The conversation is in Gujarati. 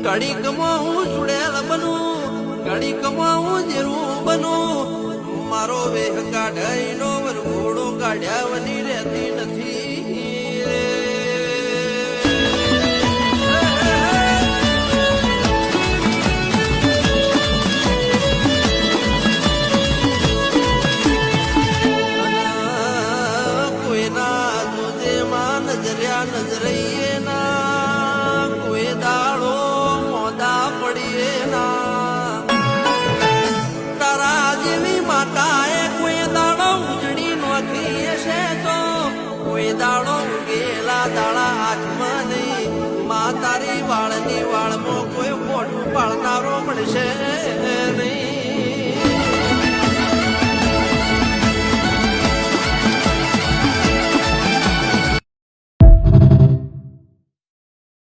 ઘડીકમાં હું સુડેલ બનું, ઘડીકમાં હું જીરું બનું. મારો વેહ કાઢાઈનો વરઘોડો કાઢ્યા વની રહેતી નથી. કોઈના દૂધેમાં નજર્યા નજરઈએ ના, કોઈ દાડો મોદા પડીએ ના. તારા જેવી માતાએ કોઈ દાડો ઉજળી નોખી હશે તો કોઈ દાડો ઉગેલા દાડા હાથમાં નહીં. મા તારી વાળની વાળમાં કોઈ મોઢું પાળનારો મળશે નહીં.